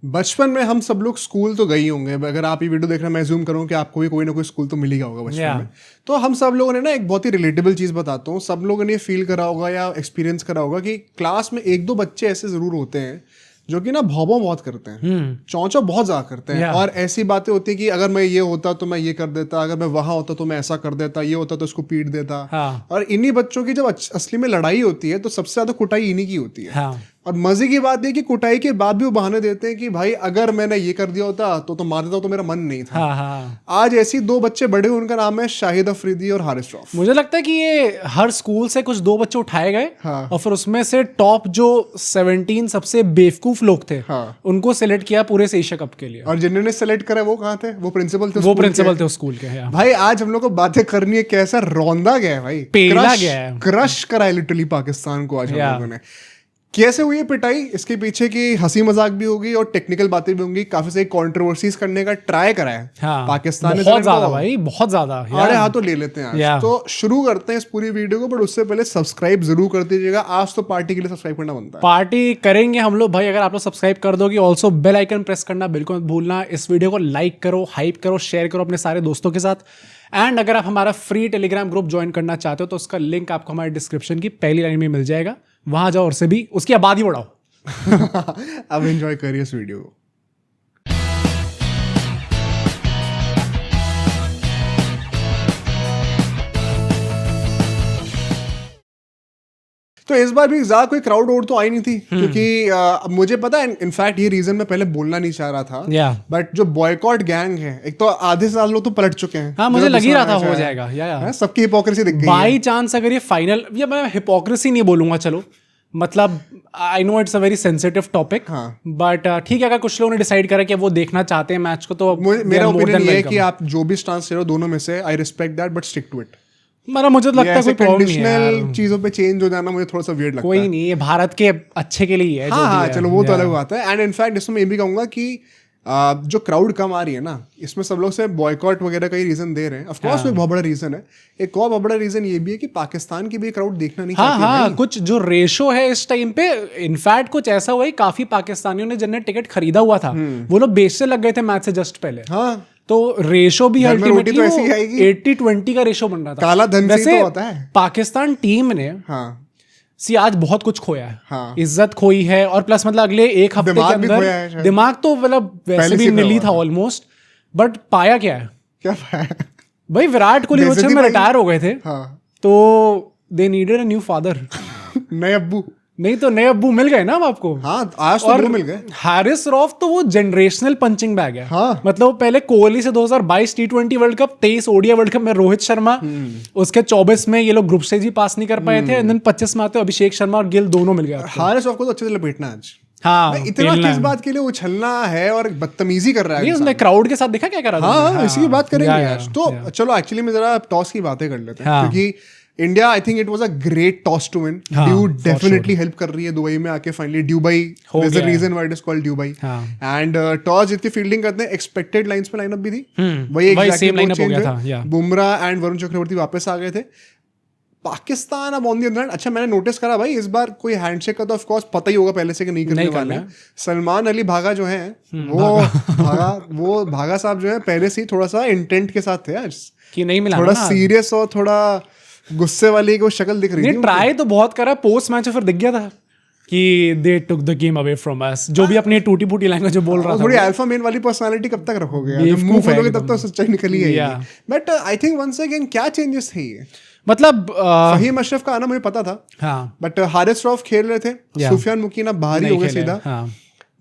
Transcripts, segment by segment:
बचपन में हम सब लोग स्कूल तो गए ही होंगे। अगर आप ये वीडियो देख रहे हैं, मैं ज्यूम करूँ कि आपको भी कोई ना कोई स्कूल तो मिल ही गया होगा बचपन में। तो हम सब लोगों ने ना एक बहुत ही रिलेटेबल चीज़ बताता हूँ, सब लोगों ने फील करा होगा या एक्सपीरियंस करा होगा कि क्लास में एक दो बच्चे ऐसे ज़रूर होते हैं जो कि ना भौं बहुत करते हैं, चौंचौ बहुत ज़्यादा करते हैं। और ऐसी बातें होती है कि अगर मैं ये होता तो मैं ये कर देता, अगर मैं वहाँ होता तो मैं ऐसा कर देता, ये होता तो उसको पीट देता। और इन्हीं बच्चों की जब असली में लड़ाई होती है तो सबसे ज़्यादा कुटाई इन्हीं की होती है। और मजे की बात है कि कुटाई के बाद भी वो बहाने देते हैं कि भाई अगर मैंने ये कर दिया होता तो मार देता, तो मेरा मन नहीं था। आज ऐसी दो बच्चे बड़े, उनका नाम है शाहिद अफरीदी और हारिस रऊफ। मुझे लगता है कि ये हर स्कूल से कुछ दो बच्चे उठाए गए और फिर उसमें से टॉप जो 17 सबसे बेवकूफ लोग थे उनको सिलेक्ट किया पूरे एशिया कप के लिए। और जिन्होंने सिलेक्ट करा वो कहाँ थे? वो प्रिंसिपल थे स्कूल के। भाई आज हम लोग को बातें करनी है, कैसा रौंदा गया है भाई, पेला गया है, क्रश करा है लिटरली पाकिस्तान को आज हम लोगों ने। कैसे हुई है पिटाई, इसके पीछे की हंसी मजाक भी होगी और टेक्निकल बातें भी होंगी। काफी सारी कंट्रोवर्सीज करने का ट्राई करा है पाकिस्तान ने, बहुत ज्यादा भाई, बहुत ज्यादा। अरे हाँ, तो ले लेते हैं आज। तो शुरू करते हैं इस पूरी वीडियो को, बट उससे पहले सब्सक्राइब जरूर कर दीजिएगा। आज तो पार्टी के लिए सब्सक्राइब करना बनता है। पार्टी करेंगे हम लोग भाई अगर आप लोग सब्सक्राइब कर दोगे। ऑल्सो बेल आइकन प्रेस करना बिल्कुल मत भूलना। इस वीडियो को लाइक करो, हाइप करो, शेयर करो अपने सारे दोस्तों के साथ। एंड अगर आप हमारा फ्री टेलीग्राम ग्रुप ज्वाइन करना चाहते हो तो उसका लिंक आपको हमारे डिस्क्रिप्शन की पहली लाइन में मिल जाएगा, वहां जाओ और से भी उसकी आबादी बढ़ाओ। अब एंजॉय करिए इस वीडियो को। तो इस बार भी ज्यादा कोई क्राउड वोड तो आई नहीं थी, क्योंकि मुझे पता है इनफैक्ट ये रीजन मैं पहले बोलना नहीं चाह रहा था, बट जो बॉयकॉट गैंग है, एक तो आधे साल लोग तो पलट चुके हैं। हाँ, मुझे लग ही रहा था हो जाएगा। सबकी हिपोक्रेसी दिख गई। बाई चांस अगर ये फाइनल, या मैं हिपोक्रेसी नहीं बोलूंगा, चलो मतलब I know it's a very sensitive topic, but ठीक है अगर कुछ लोगों ने डिसाइड करा कि वो देखना चाहते हैं मैच को, तो मेरा ओपिनियन ये है कि आप जो भी स्टांस ले रहे हो दोनों में से, I respect that, but stick to it. मुझे लगता है कोई कंडीशनल चीजों पे चेंज हो जाना मुझे थोड़ा सा वियर्ड लगता है। कोई नहीं, ये भारत के अच्छे के लिए है। हाँ, चलो वो तो अलग बात है। एंड इनफैक्ट इसमें मैं ये भी कहूंगा कि जो क्राउड कम आ रही है ना, इसमें सब लोग से बॉयकॉट वगैरह का ही रीजन दे रहे हैं। ऑफ कोर्स एक बहुत बड़ा रीजन है। एक और बहुत बड़ा रीजन ये भी है कि पाकिस्तान की भी क्राउड देखना नहीं चाहती। हाँ, कुछ जो रेशो है इस टाइम पे, इनफैक्ट कुछ ऐसा हुआ है, काफी पाकिस्तानियों ने जिन्हें टिकट खरीदा हुआ था वो लोग बेचने लग गए थे मैच से जस्ट पहले। हाँ, तो रेशो भी अल्टीमेटली तो ऐसी आएगी, 80-20 का रेशो बन रहा था। काला धन से तो होता है। पाकिस्तान टीम ने आज बहुत कुछ खोया है। इज्जत खोई है, और प्लस मतलब अगले एक हफ्ते के अंदर दिमाग तो मतलब वैसे भी मिली था ऑलमोस्ट, बट पाया क्या है? क्या पाया भाई? विराट कोहली रोहित शर्मा रिटायर हो गए थे, तो they needed a new father. नए अब्बू नहीं तो नए अब्बू मिल गए ना अब आपको। हाँ, आज तो दो मिल गए। हारिस रऊफ तो वो जनरेशनल पंचिंग बैग है। मतलब पहले कोहली से 2022 T20 world cup, 23 ODI world cup में रोहित शर्मा, उसके 24 में ये लोग ग्रुप स्टेज ही पास नहीं कर पाए थे, एंड देन 25 में आते अभिषेक शर्मा और गिल दोनों मिल गए। हारिस रऊफ को तो अच्छे से लपेटना आज। हाँ, इतना किस बात के लिए उछलना है और बदतमीजी कर रहा है? उसने क्राउड के साथ देखा क्या कर रहा था। हाँ, इसी की बात करेंगे आज। तो चलो एक्चुअली में जरा टॉस की बातें कर लेते हैं, क्योंकि India, I think it was a great toss to win. Dew definitely help कर रही है दुबई में आके फाइनली। Dubai, there is a reason why it is called Dubai. And toss जीत के फील्डिंग करते हैं, एक्सपेक्टेड लाइंस पे लाइनअप भी थी, वही एग्जैक्टली लाइनअप हो गया था। बुमराह एंड वरुण चक्रवर्ती वापस आ गए थे। पाकिस्तान अब ऑन द अदर हैंड, अच्छा मैंने नोटिस करा भाई, इस बार कोई हैंडशेक का तो ऑफ कोर्स पता ही होगा पहले से कि नहीं करने वाले हैं। सलमान अली भागा जो है वो भागा साहब जो है पहले से ही थोड़ा सा इंटेंट के साथ थे आज कि नहीं मिला, थोड़ा सीरियस और थोड़ा गुस्से वाली को शक्ल दिख रही थी। ट्राई तो बहुत करा, पोस्ट मैच फिर दिख गया था कि they took the game away from us, जो भी अपनी टूटी फूटी लैंग्वेज जो बोल रहा था। थोड़ी अल्फा मेन वाली पर्सनालिटी कब तक रखोगे? जब मुंह खोलोगे तब तो सच्चाई निकली है। But I think once again क्या चेंजेस थे ये? मतलब फहीम अशरफ का आना मुझे पता था, बट हारिस रऊफ खेल रहे थे, सुफियान मुकीन अब बाहर ही हो गए सीधा।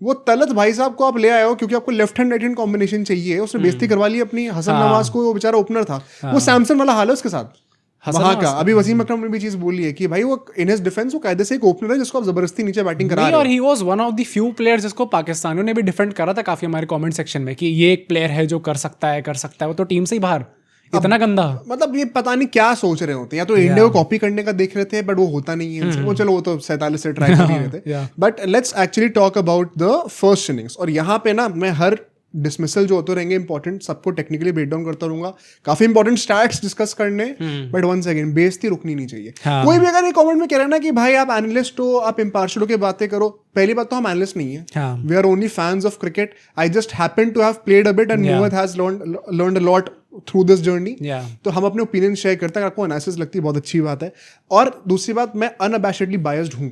वो तलत भाई साहब को आप ले आए हो क्योंकि आपको left hand right hand combination चाहिए। उसने बेइज्जती करवा ली अपनी। हसन नवाज को, वो बेचारा ओपनर था, वो सैमसन वाला हाल है उसके साथ वहां का। अभी वसीम अकरम ने भी चीज बोली है कि भाई वो इन हिज डिफेंस वो कायदे से एक ओपनर है जिसको आप जबरदस्ती नीचे बैटिंग करा रहे हो। और he was one of the few players जिसको पाकिस्तानियों ने भी डिफेंड करा था काफी हमारे कमेंट सेक्शन में कि ये एक प्लेयर है जो कर सकता है वो तो टीम से ही बाहर। इतना गंदा, मतलब ये पता नहीं क्या सोच रहे होते हैं, या तो इंडिया को कॉपी करने का देख रहे थे बट वो होता नहीं है। वो चलो वो तो 47 से ट्राई कर रहे थे। But let's actually talk about the first innings. और यहाँ पे ना मैं हर डिसमिसल जो होते रहेंगे इंपॉर्टेंट, सबको टेक्निकली ब्रेक डाउन करता रहूंगा, काफी इंपॉर्टेंट स्टैट्स डिस्कस करने, बट वंस अगेन बेइज्जती रुकनी नहीं चाहिए। कोई भी अगर ये कमेंट में कह रहा है ना कि भाई आप एनालिस्ट हो, आप इम्पार्शियल होकर बातें करो, पहली बात तो हम एनालिस्ट नहीं है, we are only fans of cricket. I just happen to have played a bit and Mohit has learned a lot through this journey. तो हम अपने ओपिनियन शेयर करते हैं, आपको एनालिसिस लगती है बहुत अच्छी बात है। और दूसरी बात, मैं अनअबैशेडली बायस्ड हूँ।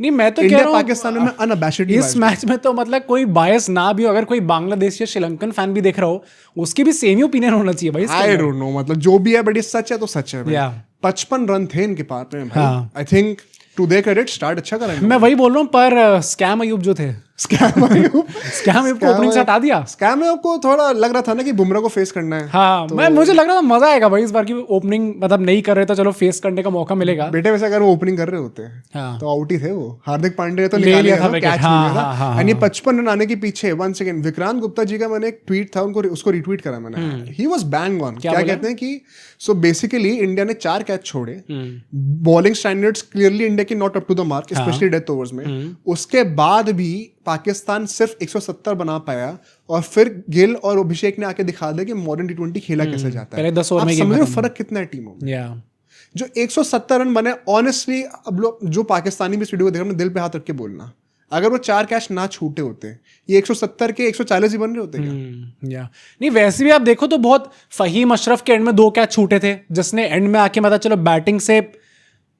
नहीं, मैं तो कह रहा हूँ पाकिस्तान में अनअबैशेडली इस मैच में तो मतलब कोई बायस ना भी हो, अगर कोई बांग्लादेश या श्रीलंकन फैन भी देख रहा हो, उसकी भी सेम ही ओपिनियन होना चाहिए भाई। आई डोंट नो, मतलब जो भी है बट ये सच है तो सच है भाई। 55 रन थे इनके पास में भाई। I think to their credit start अच्छा करा। मैं वही बोल रहा हूँ, पर स्कैम अयूब जो थे, स्कैम अयूब को ओपनिंग से हटा दिया। स्कैम अयूब को थोड़ा लग रहा था ना कि बुमराह को फेस करना है। हाँ, तो मुझे लग रहा था मजा आएगा भाई इस बार की ओपनिंग, मतलब नहीं कर रहे तो चलो फेस करने का मौका मिलेगा। बेटे वैसे अगर वो ओपनिंग कर रहे होते हैं तो आउट ही थे वो। हार्दिक पांड्या ने तो निकाल लिया था, कैच मिला था। एंड ये 55 रन आने के पीछे वन सेकंड विक्रांत गुप्ता जी का मैंने एक ट्वीट था, उनको उसको रिट्वीट करा मैंने। He was bang on. क्या कहते हैं कि सो बेसिकली इंडिया ने 4 कैच छोड़े, बॉलिंग स्टैंडर्ड्स क्लियरली इंडिया की not up to the mark, specially death overs में। उसके बाद भी पाकिस्तान सिर्फ 170 बना पाया, और फिर गिल और अभिषेक ने आके दिखा दिया कि मॉडर्न टी20 खेला कैसे जाता है। पहले 10 ओवर में समझ रहे हो फर्क कितना है टीमों में। जो 170 रन बने, ऑनेस्टली अब लोग जो पाकिस्तानी भी इस वीडियो को देख रहे हैं, दिल पे हाथ रख के बोलना, अगर वो 4 कैच ना छूटे होते, ये 170 के 140 ही बन रहे होते क्या? नहीं, वैसे भी आप देखो तो बहुत फहीम अशरफ के एंड में 2 कैच छूटे थे, जिसने एंड में आके मतलब चलो बैटिंग से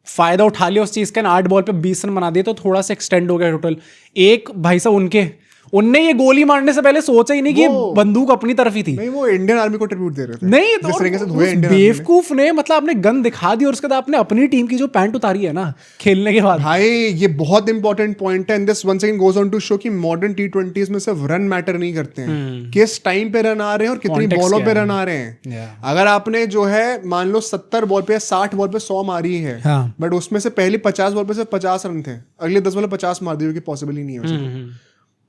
फायदा उठा लिया उस चीज का, 8 बॉल पे 20 रन बना दिए, तो थोड़ा सा एक्सटेंड हो गया टोटल। एक भाई साहब उनने ये गोली मारने से पहले सोचा ही नहीं कि बंदूक अपनी तरफ ही थी। नहीं, वो इंडियन आर्मी को ट्रिब्यूट दे रहे थे। नहीं, जिस तरीके से बेवकूफ ने मतलब आपने गन दिखा दी और उसके बाद आपने अपनी टीम की जो पैंट उतारी है ना खेलने के बाद। भाई ये बहुत इंपॉर्टेंट पॉइंट है, and this once again goes on to show कि मॉडर्न टी20s में सिर्फ रन मैटर नहीं करते हैं, किस टाइम पे रन आ रहे हैं और कितनी बॉलों पे रन आ रहे हैं। अगर आपने जो है मान लो 70 बॉल पे 60 बॉल पे 100 मारी है, बट उसमें से पहली 50 बॉल पे सिर्फ 50 रन थे, अगले 10 बॉल पे 50 मार दिए, कि पॉसिबल ही नहीं है।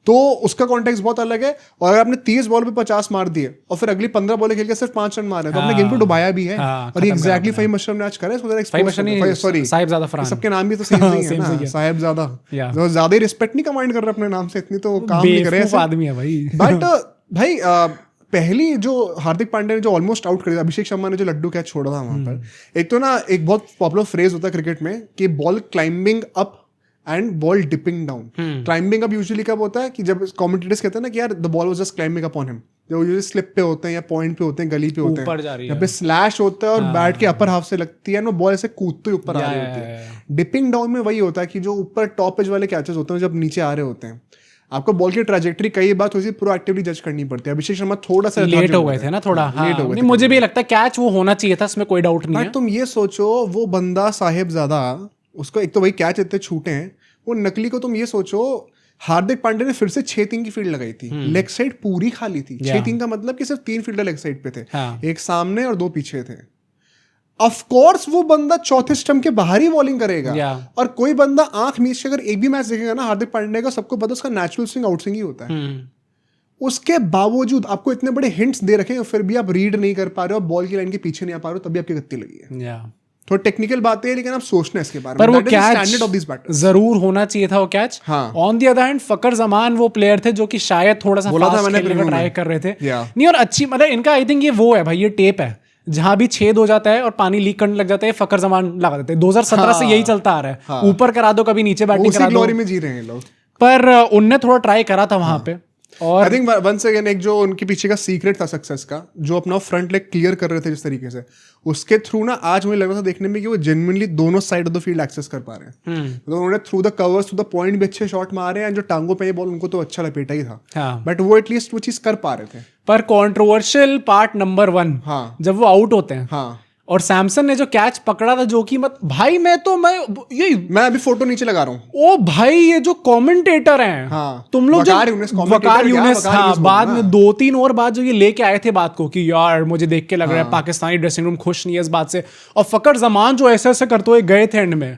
तो उसका कॉन्टेक्स्ट बहुत अलग है। और अगर आपने 30 बॉल पे 50 मार दिए और फिर अगली 15 बॉल खेल के सिर्फ 5 रन मारे, तो आपने गेम को डुबाया भी है। और ये एग्जैक्टली फहीम अशरफ ने आज करा है। सॉरी, सबके नाम भी तो सेम ही है ना, साहिबजादा। ज्यादा ही रिस्पेक्ट नहीं कमांड कर रहे अपने नाम से, इतनी तो काम नहीं कर रहे आदमी है भाई। बट भाई पहली जो हार्दिक पांड्या ने जो ऑलमोस्ट आउट कर दिया, अभिषेक शर्मा ने जो लड्डू कैच छोड़ा था वहां पर, एक तो ना एक बहुत पॉपुलर फ्रेज होता है क्रिकेट में कि ball climbing up and ball dipping down. Climbing up usually कब होता है कि जब कमेंटेटर्स कहते हैं ना कि यार the ball was just climbing upon him, जब यूजुअली स्लिप पे होते हैं या पॉइंट पे होते हैं, गली पे होते हैं, यहाँ पे स्लैश होता है और बैट के अपर हाफ से लगती है, वो बॉल ऐसे कूदते ऊपर आ रही होती है। डिपिंग डाउन में वही होता है कि जो ऊपर टॉप एज वाले कैचेस होते हैं जब नीचे आ रहे होते हैं, आपको बॉल की ट्रैजेक्टरी कई बात हुई प्रोएक्टिवली जज करनी पड़ती है। अभिषेक शर्मा थोड़ा सा लेट हो गए थे ना, थोड़ा लेट हो गए। मुझे भी लगता है कैच वो होना चाहिए था, इसमें कोई डाउट नहीं है। तुम ये सोचो, वो बंदा साहिबजादा, उसको एक तो वही कैच इतने छूटे हैं, वो नकली को तुम ये सोचो, हार्दिक पांड्या ने फिर से 6-3 की फील्ड लगाई थी, लेग साइड पूरी खाली थी। 6-3 का मतलब कि सिर्फ 3 फील्डर लेग साइड पे थे, एक सामने और 2 पीछे थे। ऑफ कोर्स वो बंदा चौथे स्टंप के बाहर ही बॉलिंग करेगा, और कोई बंदा आंख मीच के अगर एक भी मैच देखेगा ना हार्दिक पांड्या का, सबको पता उसका नेचुरल स्विंग आउट स्विंग ही होता है। उसके बावजूद आपको इतने बड़े हिंट्स दे रखे, फिर भी आप रीड नहीं कर पा रहे हो, बॉल की लाइन के पीछे नहीं आ पा रहे हो, तभी आपकी गत्ती लगी है। थोड़ा टेक्निकल बात है, लेकिन आप सोचना है इसके बारे में। पर वो कैच जरूर होना चाहिए था, वो catch. On the other hand Fakhar Zaman वो प्लेयर थे जो कि शायद थोड़ा सा फास्ट खेलने का ट्राई कर रहे थे। नहीं, और अच्छी मतलब इनका आई थिंक ये वो है भाई, ये टेप है जहां भी छेद हो जाता है और पानी लीक करने लग जाता है, फकर जमान लगा देते हैं। 2017 से यही चलता आ रहा है, ऊपर करा दो, कभी नीचे बैटिंग करा दो, ग्लोरी में जी रहे हैं लोग। पर उनने थोड़ा ट्राई करा था वहां पे। और आई थिंक वंस अगेन एक जो उनके पीछे का सीक्रेट था सक्सेस का, जो अपना फ्रंट लेग क्लियर कर रहे थे जिस तरीके से, उसके थ्रू ना आज मुझे लग रहा था देखने में कि वो जेन्युइनली दोनों side of the field access कर पा रहे हैं। तो उन्होंने through the covers through the point भी अच्छे शॉट मारे हैं, जो टांगों पे ये बॉल उनको तो अच्छा लपेटा ही था, बट वो एटलीस्ट वो चीज कर पा रहे थे। पर कंट्रोवर्शियल पार्ट नंबर 1, जब वो आउट होते हैं और सैमसन ने जो कैच पकड़ा था, जो कि मत भाई मैं अभी फोटो नीचे लगा रहा हूँ। ओ भाई, ये जो कमेंटेटर हैं, तुम लोग वकार यूनिस, बाद में 2-3 और बाद जो ये लेके आए थे बात को कि यार मुझे देख के लग रहा है पाकिस्तानी ड्रेसिंग रूम खुश नहीं है इस बात से, और फकर जमान जो ऐसे ऐसे करते हुए गए थे एंड में,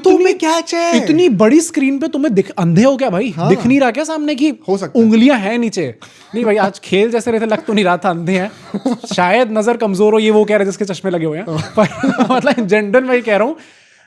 तुम्हें कैच है, इतनी बड़ी स्क्रीन पे तुम्हें अंधे हो क्या भाई? दिख नहीं रहा क्या सामने की उंगलियां हैं नीचे? नहीं भाई, आज खेल जैसे रहते, लग तो नहीं रहा था अंधे हैं, शायद नजर कमजोर हो, ये वो कह रहे जिसके चश्मे लगे हुए हैं। पर मतलब जनरल मैं कह रहा हूँ,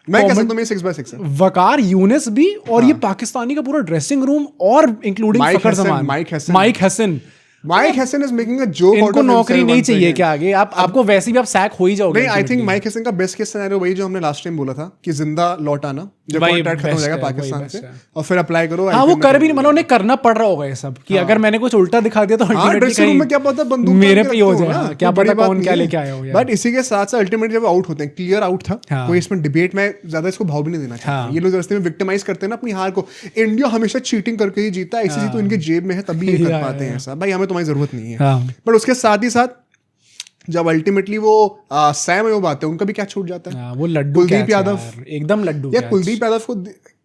मैं कह सकता हूं 6x6 है। वकार यूनिस भी और ये पाकिस्तानी का पूरा ड्रेसिंग रूम और including Fakhar Zaman, Mike Hesson, Mike Hesson is making a joke इनको नौकरी नहीं चाहिए क्या आगे? आपको वैसे भी आप सैक हो ही जाओगे। नहीं, आई थिंक माइक हैसन का बेस्ट केस सिनेरियो वही जो हमने लास्ट टाइम बोला था कि जिंदा लौट आना जब कॉन्ट्रैक्ट खत्म हो जाएगा पाकिस्तान से और फिर अप्लाई करो। हाँ, वो कर भी नहीं, मतलब उन्हें करना पड़ रहा होगा ये सब कि अगर मैंने कुछ उल्टा दिखा दिया तो ड्रेसिंग रूम में क्या पता बंदूक मेरे पे हो जाए, क्या पता कौन क्या लेके आया हो। बट इसी के साथ साथ अल्टीमेटली जब आउट होते हैं, क्लियर आउट था, कोई इसमें डिबेट में ज्यादा इसको भाव भी नहीं देना चाहता। ये लोग रास्ते में विक्टिमाइज करते हैं ना अपनी हार को, इंडिया हमेशा चीटिंग करके ही जीता है, ICC तो इनके जेब में है तभी ये कर पाते हैं ऐसा। भाई हमें तुम्हारी जरूरत नहीं है। बट उसके साथ ही साथ जब अल्टीमेटली वो सैम वो बात है, उनका भी क्या छूट जाता है। वो लड्डू कुलदीप यादव, एकदम लड्डू। या कुलदीप यादव को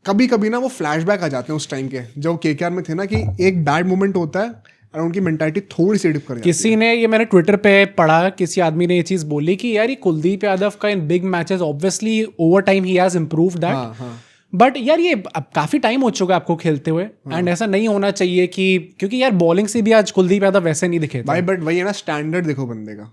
कभी कभी ना वो फ्लैशबैक आ जाते हैं उस टाइम के जब KKR में थे ना, कि एक बैड मोमेंट होता है और उनकी मेंटालिटी थोड़ी सी डिप कर जाती है। किसी ने ये मैंने ट्विटर पे पढ़ा, किसी आदमी ने ये चीज बोली कि यार ये कुलदीप यादव का in big matches obviously over time ही हैज इंप्रूव्ड दैट, बट यार ये अब काफी टाइम हो चुका है आपको खेलते हुए, एंड ऐसा नहीं होना चाहिए कि क्योंकि यार बॉलिंग से भी आज कुलदीप यादव वैसे नहीं दिखे भाई। बट वही है ना, स्टैंडर्ड देखो बंदे का,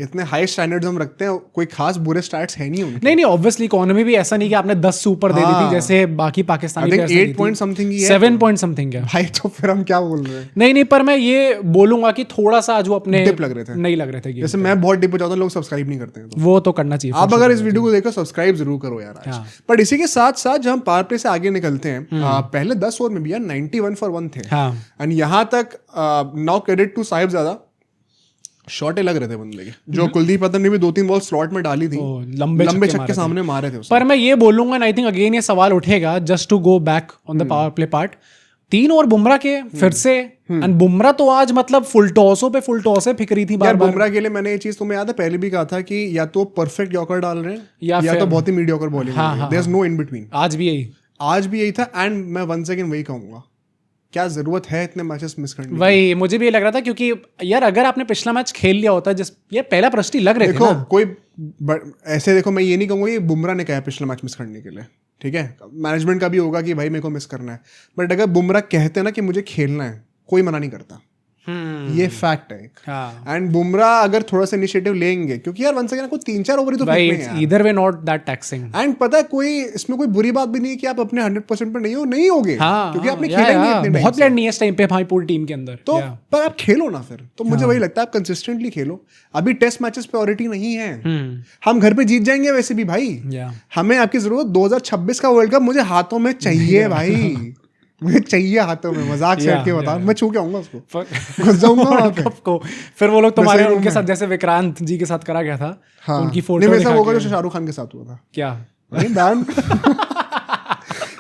इतने हाई स्टैंडर्ड्स हम रखते हैं, कोई खास बुरे स्टैट्स है नहीं उनके। नहीं ऑब्वियसली इकोनॉमी भी ऐसा नहीं कि आपने 10 से ऊपर दे दी थी जैसे बाकी पाकिस्तानी प्लेयर्स ने 8 पॉइंट समथिंग ही है, 7 पॉइंट समथिंग है भाई। तो फिर हम क्या बोल रहे हैं? नहीं, पर मैं ये बोलूंगा कि थोड़ा सा आज वो अपने डिप लग रहे थे, नहीं लग रहे थे। जैसे मैं बहुत डिप हो जाता हूं, लोग सब्सक्राइब नहीं करते हैं, तो वो तो करना चाहिए। आप अगर इस वीडियो को देखो सब्सक्राइब जरूर करो यार आज। बट इसी के साथ साथ जब हम पावर प्ले से आगे निकलते हैं, पहले 10 ओवर में भी यार 91 फॉर 1 थे, एंड यहाँ तक नाउ क्रेडिट टू साहिबजादा, शॉटे लग रहे थे बंदे के, जो कुलदीप यादव ने भी 2-3 बॉल स्लॉट में डाली थी, लंबे छक्के सामने मारे थे। पर मैं ये बोलूंगा, आई थिंक अगेन ये सवाल उठेगा, just to go back on the power play part, 3 over Bumrah के फिर से, एंड बुमराह तो आज मतलब फुल टॉसों पे फुल टॉस फिक रही थी बार-बार। बुमराह के लिए मैंने ये चीज तुम्हें याद है पहले भी कहा था कि या तो परफेक्ट यॉर्कर डाल रहे हैं या तो बहुत ही mediocre bowling, there is no in between. आज भी यही था, एंड मैं वंस अगेन वही कहूंगा, क्या जरूरत है इतने मैचेस मिस करने की? वही मुझे भी ये लग रहा था, क्योंकि यार अगर आपने पिछला मैच खेल लिया होता, जिस ये पहला प्रश्न लग रहे थे ना, कोई ऐसे देखो, मैं ये नहीं कहूंगा ये बुमराह ने कहा पिछला मैच मिस करने के लिए, ठीक है, मैनेजमेंट का भी होगा कि भाई मेरे को मिस करना है, बट अगर बुमराह कहते हैं ना कि मुझे खेलना है, कोई मना नहीं करता। ये फैक्ट है। एंड बुमराह अगर थोड़ा सा इनिशिएटिव लेंगे, क्योंकि यार वंस अगेन आपको 3-4 ओवर ही तो फेंकने हैं, either way not that taxing. And पता है कोई इसमें कोई बुरी बात भी नहीं है कि आप अपने 100% पे नहीं होगे, क्योंकि आपने खेला ही नहीं इतने बहुत प्लेयर नहीं है इस टाइम पे हमारी पूरी टीम के अंदर, तो पर आप खेलो ना फिर। तो मुझे वही लगता है आप कंसिस्टेंटली खेलो। अभी टेस्ट मैचेस प्रायोरिटी नहीं है, हम घर पे जीत जाएंगे वैसे भी भाई, हमें आपकी जरूरत 2026 का वर्ल्ड कप मुझे हाथों में चाहिए भाई, मुझे चाहिए हाथों में। मजाक से हट के बता, मैं छू के आऊंगा उसको, घुस जाऊंगा वहां पे को। फिर वो लोग तुम्हारे उनके साथ जैसे विक्रांत जी के साथ करा गया था, उनकी फोटो नहीं, वैसा होगा जो शाहरुख खान के साथ हुआ था क्या बैंड।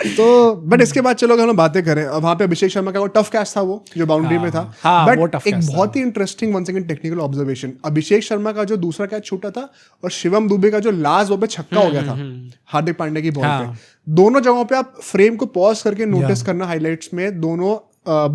तो बट इसके बाद चलो अगर हम बातें करें, वहां पे अभिषेक शर्मा का वो टफ कैच था, वो जो बाउंड्री में था, बट एक बहुत ही interesting one second technical observation, Abhishek Sharma का जो दूसरा कैच छूटा था और शिवम दुबे का जो लास्ट बॉल पे छक्का हो गया था हार्दिक पांड्या की बॉल पे, दोनों जगहों पे आप फ्रेम को पॉज करके नोटिस करना हाइलाइट्स में, दोनों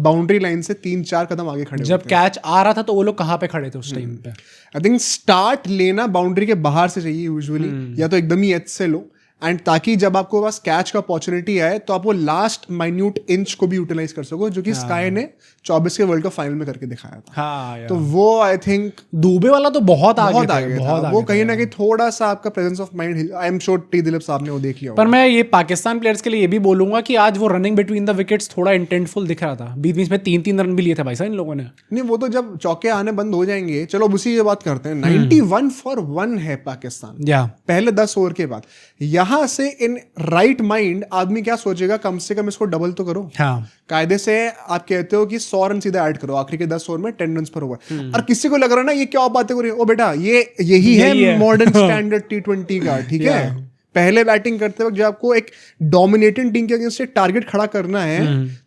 बाउंड्री लाइन से 3-4 कदम आगे खड़े। जब कैच आ रहा था तो वो लोग कहाँ पे खड़े थे उस टाइम पे? आई थिंक स्टार्ट लेना बाउंड्री के बाहर से चाहिए यूजुअली, या तो एकदम ही एज से लो, एंड ताकि जब आपको पास कैच का अपॉर्चुनिटी आए तो आप वो लास्ट माइन्यूट इंच को भी यूटिलाइज कर सको, जो कि स्काई ने 24 के वर्ल्ड कप फाइनल में करके दिखाया था। तो वो आई थिंक दुबे वाला तो बहुत आगे था, वो कहीं ना कहीं थोड़ा सा आपका presence of mind, I am sure T Dilip साहब ने वो देख लिया। पर मैं ये पाकिस्तान प्लेयर्स के लिए ये भी बोलूंगा कि आज वो रनिंग बिटवीन द विकेट्स थोड़ा इंटेंटफुल दिख रहा था, बीच बीच में 3-3 रन भी लिए थे भाई साहब इन लोगों ने। नहीं, वो तो जब चौके आने बंद हो जाएंगे, चलो अब उसी ये बात करते हैं। 91 फॉर 1 है पाकिस्तान पहले 10 ओवर के बाद। यहां से इन राइट माइंड आदमी क्या सोचेगा, कम से कम इसको डबल तो करो। कायदे से आप कहते हो कि 100 रन सीधा ऐड करो आखिरी के 10 ओवर में 10 रन पर ओवर, और किसी को लग रहा है ना ये क्या बातें कर रही है, ओ बेटा यही है मॉडर्न स्टैंडर्ड T20 का, ठीक है। पहले बैटिंग करते वक्त जब आपको एक डोमिनेटिंग टीम के अगेंस्ट टारगेट खड़ा करना है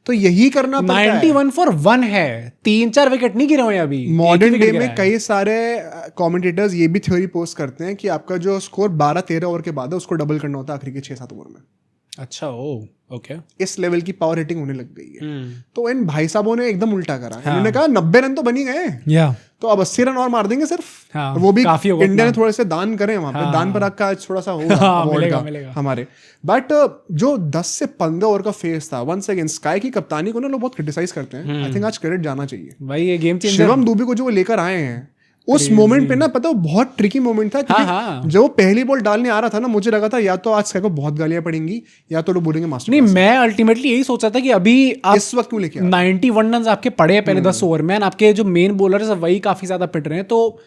तो यही करना पड़ता है। 91 फॉर 1 है, 3-4 विकेट नहीं गिरे हुए अभी। मॉडर्न डे में कई सारे कमेंटेटर्स ये भी थ्योरी पोस्ट करते हैं कि आपका जो स्कोर 12-13 ओवर के बाद है उसको डबल करना होता है आखिरी के 6-7 ओवर में। अच्छा, ओके, इस लेवल की पावर हिटिंग होने लग गई है। तो इन भाई साहबों ने एकदम उल्टा करा। इन्होंने कहा 90 रन तो बन ही गए, तो अब 80 रन और मार देंगे सिर्फ। वो भी इंडिया ने थोड़े से दान करें वहां पे, दान पर आपका थोड़ा सा होगा हमारे। बट जो 10 से 15 ओवर का फेस था, वंस अगेन स्काई की कप्तानी को ना लोग बहुत क्रिटिसाइज करते हैं, आई थिंक आज क्रेडिट जाना चाहिए भाई, ये गेम चेंजर। शिवम दुबे को जो वो लेकर आए हैं, उस मोमेंट पे ना पता है बहुत ट्रिकी मोमेंट था क्योंकि हाँ। जब वो पहली बॉल डालने आ रहा था ना मुझे लगा था या तो आज स्काई को बहुत गालियां पड़ेंगी या तो लोग बोलेंगे मास्टर नहीं, मैं अल्टीमेटली यही सोचा था कि अभी आप इस वक्त क्यों लेके आ 91 रन आपके पड़े हैं पहले 10 ओवर में, आपके जो मेन बॉलर है वही काफी ज्यादा पिट रहे हैं, तो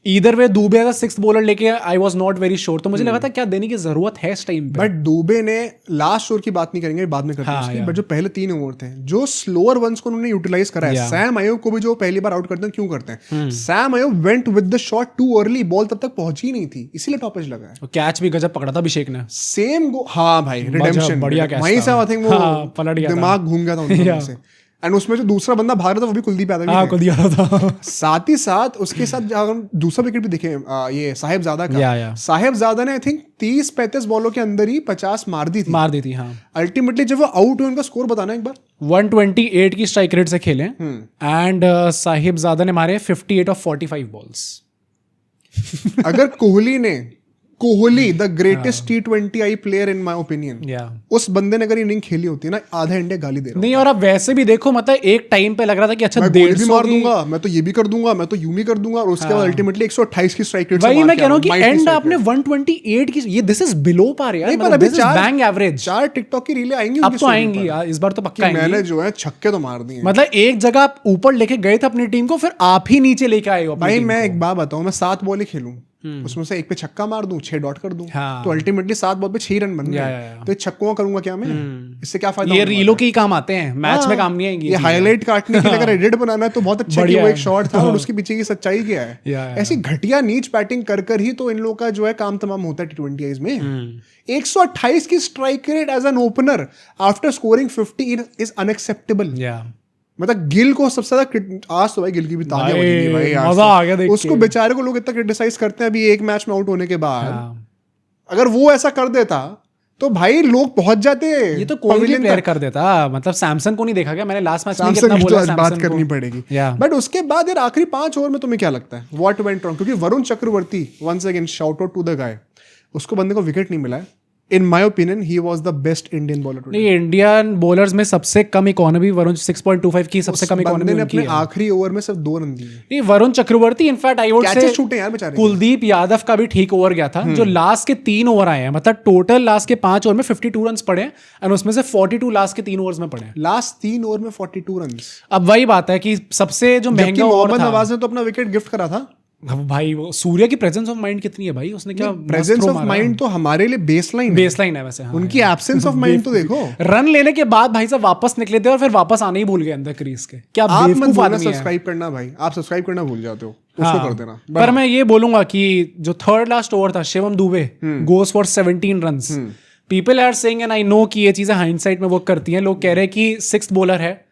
इधर वे दुबे एज सिक्स्थ बॉलर लेके I was not very sure, तो मुझे लगा था क्या देने की जरूरत है इस टाइम पे। बट दुबे ने लास्ट ओवर की बात नहीं करेंगे बाद में करते हैं उसकी, बट जो पहले 3 ओवर थे जो स्लोअर वंस को उन्होंने यूटिलाइज करा है, सैम अयूब को भी जो पहली बार आउट करते हैं क्यों करते हैं, Sam Ayub went with the shot too early, ball तब तक पहुंची नहीं थी इसीलिए टॉपेज लगा है। कैच भी गजब पकड़ा था अभिषेक ने, सेम हाँ भाई रिडेम्पशन बढ़िया कैच वहीं से आई थिंक वो पलट गया दिमाग घूम गया था उनके से, एंड उसमें जो दूसरा बंदा भाग रहा था वो भी कुलदीप यादव हाँ कुलदीप था। साथ ही साथ उसके साथ जब हम दूसरा विकेट भी देखे ये साहिबजादा का, साहिबजादा ने आई थिंक 30-35 बॉलों के अंदर ही 50 मार दी थी हाँ। अल्टीमेटली जब वो आउट हुए उनका स्कोर बताना एक बार। 128 की स्ट्राइक रेट से खेले एंड साहिबजादा ने मारे 58 ऑफ 45 बॉल्स। अगर Kohli the greatest T20I player in my opinion, उस बंदे ने अगर इनिंग खेली होती ना आधा इंडिया गाली दे रहा नहीं। और अब वैसे भी देखो मतलब एक टाइम पे लग रहा था कि अच्छा मैं गोली भी मार दूंगा, मैं तो ये भी कर दूंगा, मैं तो यूं भी कर दूंगा, और उसके बाद अल्टीमेटली 128 की स्ट्राइक रेट से वही मैं कह रहा हूं कि एंड आपने 128 की, ये दिस इज बिलो पार यार, पर अभी बैंग एवरेज 4 टिकटॉक की रीलें आएंगी अब तो आएंगी इस बार तो पक्का आएंगी। मैंने जो है छक्के तो मार दिए, मतलब एक जगह आप ऊपर लेके गए थे अपनी टीम को, फिर आप ही नीचे लेके आए हो भाई। मैं एक बात बताऊं, मैं 7 बॉल ही खेलूं उसमें से एक पे छक्का मार दूं 6 डॉट कर दूं, तो अल्टीमेटली 7 बॉल पे 6 रन बन गए, तो छक्कों करूंगा क्या मैं, इससे क्या फायदा। ये रीलों के ही काम आते हैं, मैच में काम नहीं आएंगे। ये हाईलाइट काटने के लिए अगर एडिट बनाना है तो बहुत अच्छा कि वो एक शॉट था और उसके पीछे की सच्चाई क्या है। ऐसी घटिया नीच बैटिंग कर ही तो इन लोगों का जो है काम तमाम होता है T20Is में। 128 की strike rate as an opener after scoring 50 is unacceptable. मतलब गिल को सबसे ज्यादा आज तो भाई गिल की भी तालियां बजेंगी भाई, मजा आ गया देख उसको बेचारे को लोग इतना क्रिटिसाइज करते हैं अभी एक मैच में आउट होने के बाद। अगर वो ऐसा कर देता तो भाई लोग पहुंच जाते। ये तो कोई भी प्लेयर कर देता, मतलब सैमसन को नहीं देखा क्या मैंने लास्ट मैच में कितना बोला सैमसन बात करनी पड़ेगी। बट उसके बाद यार आखिरी 5 ओवर में तुम्हें क्या लगता है व्हाट वेंट रॉन्ग, क्योंकि Varun Chakravarthy once again shout out to the guy, उसको बंदे को विकेट नहीं मिला है। In my opinion, he was the best Indian bowler today. नहीं, इंडियन बॉलर्स में सबसे कम इकोनॉमी वरुण 6.25 की सबसे कम इकोनॉमी ने अपने आखिरी ओवर में सिर्फ 2 रन दिए। नहीं, Varun Chakravarthy in fact I would say छूटे यार बेचारे। कुलदीप यादव का भी ठीक ओवर गया था, जो लास्ट के 3 ओवर आए हैं, मतलब टोटल लास्ट के 5 ओवर में 52 रन पड़े हैं और उसमें से 42 लास्ट के 3 ओवर्स में पड़े हैं। लास्ट 3 ओवर में 42 रन। अब वही बात है कि सबसे जो महंगा ओवर था, नवाज ने तो अपना विकेट गिफ्ट करा था भाई। वो सूर्य की प्रेजेंस ऑफ माइंड कितनी है भाई, उसने क्या प्रेजेंस ऑफ माइंड तो हमारे लिए बेसलाइन है वैसे। उनकी एब्सेंस ऑफ माइंड तो देखो, रन लेने के बाद भाई साहब वापस निकले थे और फिर वापस आने ही भूल गए अंदर क्रीज के। क्या आप मत बोलना सब्सक्राइब करना भाई, आप सब्सक्राइब करना भूल जाते हो, उसको कर देना। पर मैं ये बोलूंगा कि जो थर्ड लास्ट ओवर था, Shivam Dube goes for 17 runs. People are saying and I know कि ये चीजें हाइंडसाइट में वर्क करती हैं, लोग कह रहे हैं कि 6th बॉलर है,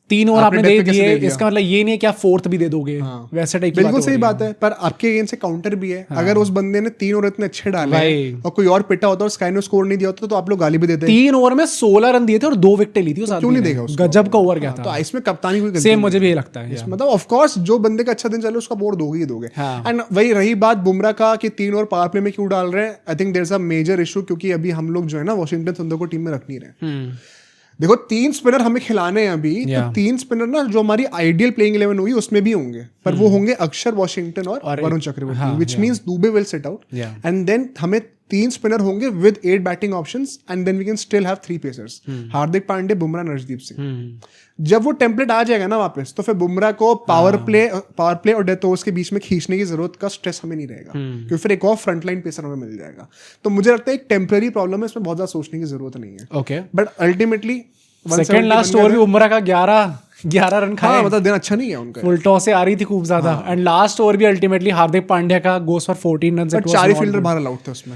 3 ओवर आपने दे दिए, इसका मतलब ये नहीं है कि आप 4th भी दे दोगे। वैसे टाइप की बिल्कुल सही बात है, पर आपके अगेंस्ट से काउंटर भी है। अगर उस बंदे ने 3 ओवर इतने अच्छे डाले और कोई और पिटा होता और स्काई ने स्कोर नहीं दिया होता तो आप लोग गाली भी देते। 3 ओवर में 16 रन दिए थे और 2 विकेटें ली थी, क्यों नहीं देगा उसको? गजब का ओवर गया था। तो इसमें कप्तानी कोई गलती सेम मुझे भी लगता है। मतलब ऑफ कोर्स जो बंदे का अच्छा दिन चले उसका बोर्ड दोगे ही दोगे। एंड वही रही बात बुमराह का कि 3 ओवर पावर प्ले में क्यों डाल रहे हैं, I think there is a major issue, क्योंकि अभी हम लोग जो है ना वॉशिंगटन सुंदर को टीम में रख नहीं रहे। देखो 3 स्पिनर हमें खिलाने हैं अभी, तो 3 स्पिनर ना जो हमारी आइडियल प्लेइंग 11 होगी उसमें भी होंगे, पर वो होंगे अक्षर वॉशिंगटन और Varun Chakravarthy, which means Dube will sit out and then हमें 3 स्पिनर होंगे with 8 batting options and then we can still have 3 pacers, Hardik Pandya, Bumrah, Arshdeep Singh. जब वो टेम्पलेट आ जाएगा ना वापस, तो फिर बुमराह को पावर प्ले और डेथ ओवर्स के बीच में खींचने की जरूरत का स्ट्रेस हमें नहीं रहेगा, क्योंकि फिर एक और फ्रंटलाइन पेसर हमें मिल जाएगा। तो मुझे लगता है एक टेम्पररी प्रॉब्लम है, इसमें बहुत ज्यादा सोचने की जरूरत नहीं है। Okay, but ultimately second last over भी बुमराह का 11 रन खाया, मतलब दिन अच्छा नहीं है उनका, फुल टॉस से आ रही थी खूब ज्यादा। एंड लास्ट ओवर भी अल्टीमेटली हार्दिक पांड्या का goes for 14 run, but 4 fielder बाहर आउट थे उसमें।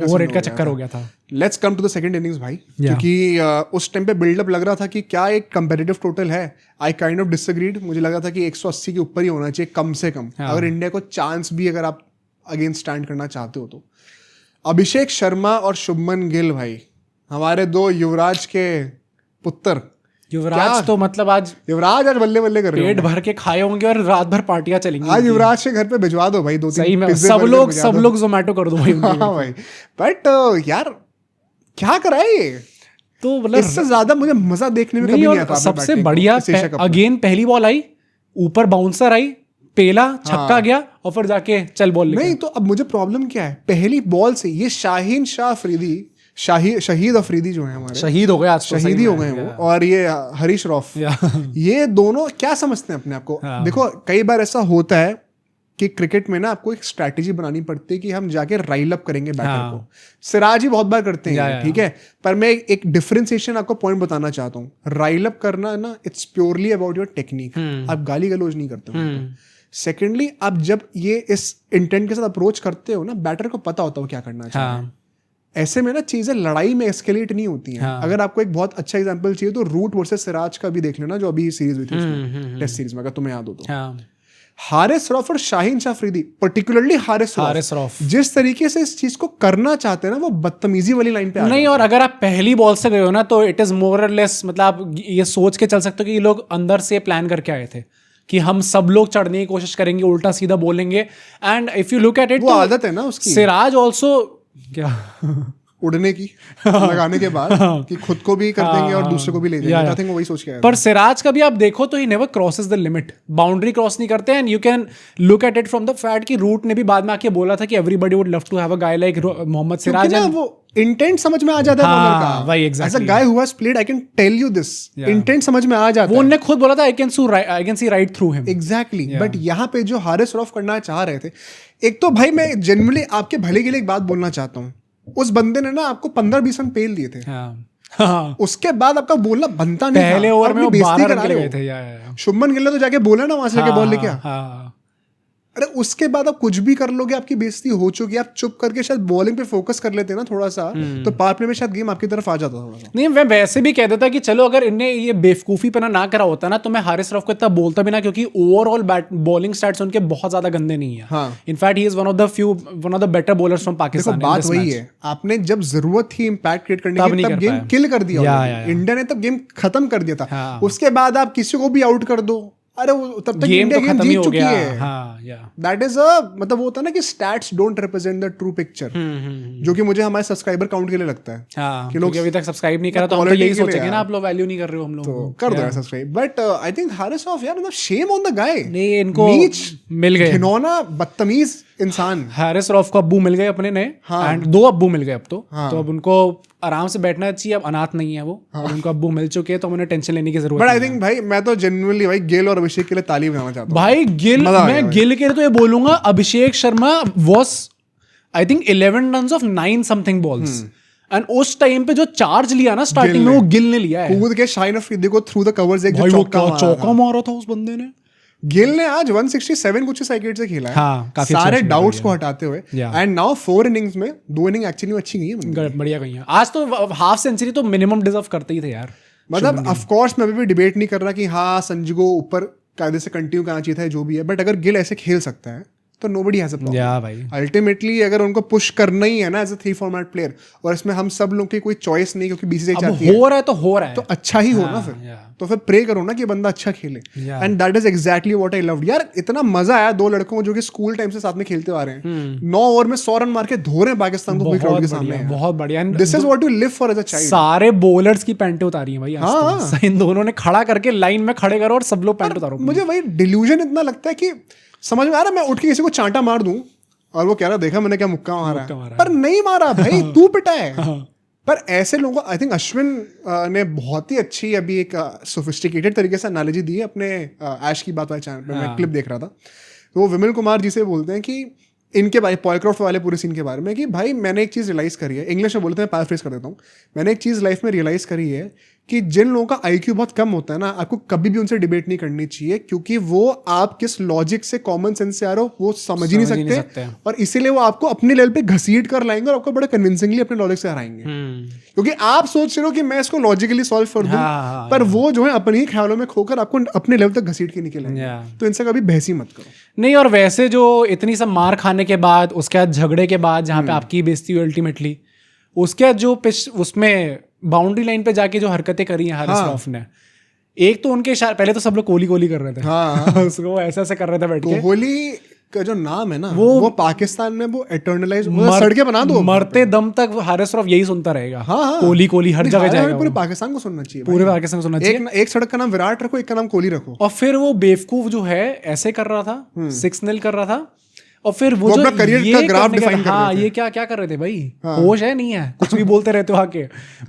ओवररेट का चक्कर हो गया था। Let's come to the second innings भाई, क्योंकि उस टाइम पे बिल्डअप लग रहा था कि क्या एक कंपेटिटिव टोटल है। आई काइंड ऑफ डिसएग्रीड, मुझे लगा था कि 180 के ऊपर ही होना चाहिए कम से कम, अगर इंडिया को चांस भी अगर आप अगेंस्ट स्टैंड करना चाहते हो तो। अभिषेक शर्मा और शुभमन गिल भाई, हमारे 2 युवराज के पुत्र। युवराज तो मतलब आज बल्ले बल्ले कर रहे हैं, पेट भर के खाए होंगे और रात भर पार्टियां चलेंगी। आज युवराज के घर पे भिजवा दो भाई 2-3 सही में, सब लोग जोमेटो कर दो भाई। हाँ भाई, बट यार क्या कराए, तो मतलब इससे ज्यादा मुझे मजा देखने में कभी नहीं आता। सबसे बढ़िया अगेन पहली बॉल आई, ऊपर बाउंसर आई, पेला, छक्का गया और फिर जाके चल बॉल लेके। नहीं तो अब मुझे प्रॉब्लम क्या है, पहली बॉल से ये शाहीन शाह अफरीदी, शहीद अफरीदी जो है हमारे, शहीद हो गए आज, शहीदी हो गए वो, और ये हरीश रौफ, ये दोनों क्या समझते हैं अपने आप को। देखो कई बार ऐसा होता है कि क्रिकेट में ना आपको एक स्ट्रैटेजी बनानी पड़ती है कि हम जाके राइल अप करेंगे बैटर को। सिराज ही बहुत बार करते हैं, ठीक है, पर मैं एक डिफरेंशिएशन आपको पॉइंट बताना चाहता हूँ। राइल अप करना ना, it's purely about your technique, आप गाली गलौज नहीं करते। सेकेंडली, आप जब ये इस इंटेंट के साथ अप्रोच करते हो ना, बैटर को पता होता है क्या करना चाहिए। ऐसे में ना चीजें लड़ाई में एस्केलेट नहीं होती हैं। अगर आपको एक बहुत अच्छा एग्जांपल चाहिए तो रूट वर्सेस सिराज का भी देख लेना, जो अभी सीरीज हुई थी टेस्ट सीरीज में, अगर तुम्हें याद हो तो। हारिस रौफ और शाहीन शाह अफरीदी, पर्टिकुलरली हारिस रौफ जिस तरीके से इस चीज को करना चाहते हैं ना, वो बदतमीजी वाली लाइन पे नहीं। और अगर आप पहली बॉल से गए हो ना, तो इट इज मोर और लेस, मतलब आप ये सोच के चल सकते हो कि ये लोग अंदर से प्लान करके आए थे कि हम सब लोग चढ़ने की कोशिश करेंगे, उल्टा सीधा बोलेंगे। And if you look at it, वो आदत है ना उसकी। सिराज ऑल्सो क्या उड़ने की लगाने के बाद कि खुद को भी कर देंगे और दूसरे को भी ले जाएंगे। आई थिंक वो वही सोच के आया। पर सिराज का भी आप देखो तो ही never crosses the limit, boundary cross नहीं करते। And you can look at it from the fact कि रूट ने भी बाद में आके बोला था कि everybody would love to have a guy like Mohammed Siraj. वो इंटेंट समझ में आ जाता है बॉलर का। वही exactly, as a guy who has played I can tell you this, intent समझ में आ जाता है। वो उन्होंने खुद बोला था I can see right through him. Exactly, but यहाँ पे जो हारिस रौफ करना चाह रहे थे, एक तो भाई मैं जनरली आपके भले के लिए एक बात बोलना चाहता हूँ, उस बंदे ने ना आपको 15-20 रन पेल दिए थे। उसके बाद आपका बोलना बनता नहीं, पहले ओवर में 12 रन के गए थे। शुभमन गिल ने तो जाके बोला ना वहां से लेके बॉल लेके आ। अरे उसके बाद आप कुछ भी कर लोगे, आपकी बेइज्जती हो चुकी है। आप चुप करके शायद बॉलिंग पे फोकस कर लेते ना थोड़ा सा, तो पावर प्ले में शायद गेम आपकी तरफ आ जाता थोड़ा सा। नहीं, मैं वैसे भी कह देता कि चलो अगर इनने ये बेवकूफी पना ना करा होता ना, तो मैं हारिस रौफ को इतना बोलता भी ना, क्योंकि ओवरऑल बॉलिंग स्टैट्स उनके बहुत ज्यादा गंदे नहीं है। In fact he is one of the better bowlers from Pakistan. बात वही है, आपने जब जरूरत थी इम्पैक्ट क्रिएट करने की, तब गेम किल कर दिया। इंडिया ने तब गेम खत्म कर दिया था। उसके बाद आप किसी को भी आउट कर दो, अरे तब तक इंडिया गेम जीत चुकी है। दैट इज मतलब वो होता है ना कि stats don't represent the true picture, जो कि मुझे हमारे सब्सक्राइबर काउंट के लिए लगता है कि लोग अभी तक सब्सक्राइब नहीं करा, तो हम तो यही सोचेंगे ना आप लोग वैल्यू नहीं कर रहे हो हम लोग को, कर दो subscribe. But I think Haris Rauf यार, मतलब शेम ऑन द गाय। नहीं, इनको मिल गए, घिनौना बदतमीज इंसान। हारिस रौफ को अब्बू मिल गए अपने नए, एंड 2 अब्बू मिल गए अब तो अब उनको आराम से बैठना चाहिए। अब अनाथ नहीं है वो, अब उनको अब्बू मिल चुके हैं, तो उन्हें टेंशन लेने की जरूरत नहीं। बट आई थिंक भाई, मैं तो जेन्युइनली भाई गिल और अभिषेक के लिए ताली बजाना चाहता हूं भाई। मैं गिल के लिए तो ये बोलूंगा, Abhishek Sharma was I think 11 runs off 9 something balls, and उस टाइम पे जो चार्ज लिया ना स्टार्टिंग में, वो गिल ने लिया है। कूद के शाहीन अफरीदी को थ्रू द कवर्स एक चौका मारा था उस बंदे ने। गिल ने आज 167 कुछ साइकिल से खेला है, सारे डाउट्स को हटाते हुए। एंड नाउ 4 इनिंग्स में 2 इनिंग एक्चुअली अच्छी गई है, बढ़िया गई है। आज तो हाफ सेंचुरी तो मिनिमम डिजर्व करते ही थे यार। मतलब ऑफ कोर्स मैं अभी भी डिबेट नहीं कर रहा कि हाँ संजू को ऊपर कायदे से कंटिन्यू करना चाहिए था, जो भी है, बट अगर गिल ऐसे खेल सकता है तो nobody has a problem. Ultimately अगर उनको पुश करना ही है ना एज अ 3 फॉर्मेट प्लेयर, और इसमें हम सब लोग की कोई चॉइस नहीं, क्योंकि बीसीसीआई चाहती है हो रहा है तो हो रहा है, तो अच्छा ही हो ना फिर। तो फिर प्रे करो ना कि बंदा अच्छा खेले। And that is exactly what I loved यार। इतना मजा आया 2 लड़कों को जो कि स्कूल टाइम से साथ में खेलते आ रहे हैं, 9 ओवर में 100 रन मार के धो रहे हैं पाकिस्तान को क्राउड के सामने। बहुत बढ़िया। This is what you live for as a child. सारे बॉलर्स की पैंटें उतारी हैं भाई आज तो। इन दोनों ने खड़ा करके लाइन में खड़े करो और सब लोग पैंट उतारो। मुझे वही डिल्यूजन इतना लगता है कि समझ में आ रहा है, मैं उठ के किसी को चांटा मार दूं और वो कह रहा देखा मैंने क्या मुक्का मारा है, पर नहीं मारा भाई, तू पिटा है। पर ऐसे लोगों को आई थिंक अश्विन ने बहुत ही अच्छी अभी एक सोफिस्टिकेटेड तरीके से एनालॉजी दी है अपने ऐश की बात वाले चैनल पे। मैं क्लिप देख रहा था, तो वो विमल कुमार जी से बोलते हैं कि इनके बारे, पॉयक्रॉफ्ट वाले पूरे सीन के बारे में, कि भाई मैंने एक चीज़ रियलाइज़ करी है, इंग्लिश में बोलते हैं, पैराफ्रेज कर देता हूँ, मैंने एक चीज़ लाइफ में रियलाइज़ करी है कि जिन लोगों का IQ बहुत कम होता है ना, आपको कभी भी उनसे डिबेट नहीं करनी चाहिए, क्योंकि वो आप किस लॉजिक से, कॉमन सेंस से आ रहे हो वो समझ ही नहीं सकते, और इसीलिए वो आपको अपने लेवल पे घसीट कर लाएंगे और आपको बड़े कन्विंसिंगली अपने लॉजिक से हराएंगे। क्योंकि आप सोच रहे हो कि मैं इसको लॉजिकली सॉल्व कर दूं, पर वो जो है अपने ही ख्यालों में खोकर आपको अपने लेवल तक घसीट के निकलेंगे। तो इनसे कभी बहस ही मत करो। नहीं, और वैसे जो इतनी सब मार खाने के बाद, उसके बाद झगड़े के बाद, जहाँ पे आपकी बेइज्जती हुई अल्टीमेटली, उसके बाद जो उसमें बाउंड्री लाइन पे जाके जो हरकतें करी हैं हारिस रौफ ने, एक तो उनके पहले तो सब लोग कोहली कर रहे थे, उसको ऐसे कर रहे थे बैठ के। कोहली का जो नाम है ना वो पाकिस्तान में वो एटर्नलाइज सड़कें बना दो, मरते दम तक हारिस रऊफ यही सुनता रहेगा। हाँ, कोहली कोहली हर जगह जाएगा। पूरे पाकिस्तान को सुनना चाहिए, पूरे पाकिस्तान को सुनना चाहिए। एक सड़क का नाम विराट रखो, एक का नाम कोहली रखो। और फिर वो बेवकूफ जो है ऐसे कर रहा था, 6-0 कर रहा था, और फिर वो जो करियर का ग्राफ डिफाइन कर रहे थे। ये क्या क्या कर रहे थे भाई? होश है नहीं है, कुछ भी बोलते रहते हो आके।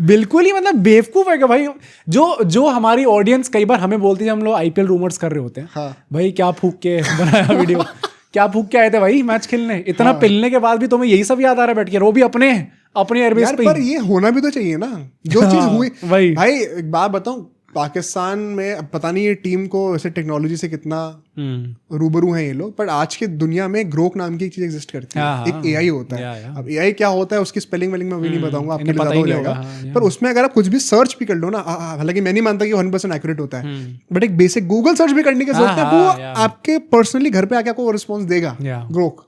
बिल्कुल ही मतलब बेवकूफ है कि भाई जो हमारी ऑडियंस कई बार हमें बोलती है, हम लोग आईपीएल रूमर्स कर रहे होते हैं, भाई क्या फूक के बनाया वीडियो, क्या फूक के आए थे भाई मैच खेलने, इतना पिलने के बाद भी तुम्हें यही सब याद आ रहा है बैठ के, वो भी अपने एयरबेस पे। पर ये होना भी तो चाहिए ना, जो चीज हुई। भाई एक बात बताऊं, पाकिस्तान में अब पता नहीं ये टीम को ऐसे टेक्नोलॉजी से कितना रूबरू हैं ये लोग, पर आज की दुनिया में ग्रोक नाम की एक चीज एग्जिस्ट करती है, एक एआई होता है। अब एआई क्या होता है उसकी स्पेलिंग वेलिंग में भी नहीं बताऊंगा, आपके लिए ज्यादा हो जाएगा। पर उसमें अगर आप कुछ भी सर्च भी कर लो ना, हालांकि मैं नहीं मानता कि 100% एक्यूरेट होता है, बट एक बेसिक गूगल सर्च भी करने की जरूरत है, वो आपके पर्सनली घर पे आके आपको रिस्पॉन्स देगा ग्रोक।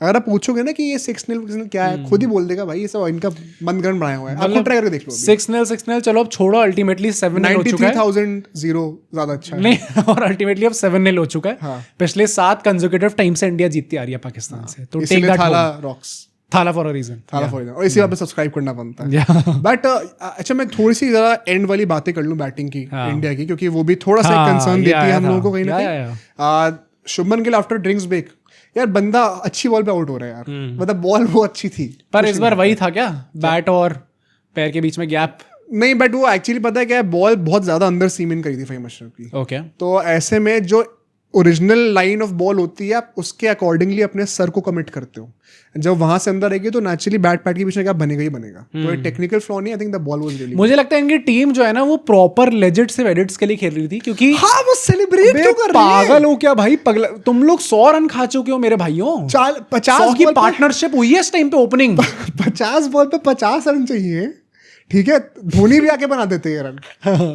अगर आप पूछोगे ना कि ये 6-0 क्या है, खुद ही बोल देगा भाई ये सब इनका बंदगण बनाया हुआ है, आपको ट्राई करके देख लो। 6-0 चलो अब छोड़ो, अल्टीमेटली 7-0 हो चुका है। 93,000 ज्यादा अच्छा है नहीं, और अल्टीमेटली अब 7-0 हो चुका है। पिछले 7 कंसेक्यूटिव टाइम से इंडिया जीतती आ रही है पाकिस्तान से, तो टेक दैट थाला रॉक्स, थाला फॉर अ रीजन, थाला फॉर और इसी बात पे सब्सक्राइब करना बनता है। बट अच्छा मैं थोड़ी सी जरा एंड वाली बातें कर लूं बैटिंग की इंडिया की, क्योंकि वो भी थोड़ा सा कंसर्न देती है हम लोगों को कहीं ना कहीं। Shubman Gill after drinks break, यार बंदा अच्छी बॉल पे आउट हो रहा है यार, मतलब बॉल वो अच्छी थी, पर इस बार वही था क्या, बैट और पैर के बीच में गैप नहीं, बट वो एक्चुअली पता है क्या, बॉल बहुत ज्यादा अंदर सीम करी थी फहीम अशरफ की। ओके, तो ऐसे में जो ओरिजिनल लाइन ऑफ बॉल होती है आप उसके अकॉर्डिंगली अपने सर को कमिट करते हो, जब वहां से अंदर आएगी तो नेचुरली बैट पैट के पीछे क्या बनेगा ही बनेगा। तो एक टेक्निकल फ्लॉ नहीं, I think the ball was really, मुझे लगता है इनकी टीम जो है ना वो प्रॉपर लेजिट से एडिट्स के लिए खेल रही थी, क्योंकि हाँ वो सेलिब्रेट क्यों कर रही है? पागल हो क्या भाई, पगला तुम लोग 100 रन खा चुके हो मेरे भाइयों, 50 की पार्टनरशिप हुई है इस टाइम पे ओपनिंग। 50 बॉल पे 50 रन चाहिए, ठीक है, धोनी भी आके बना देते हैं रन।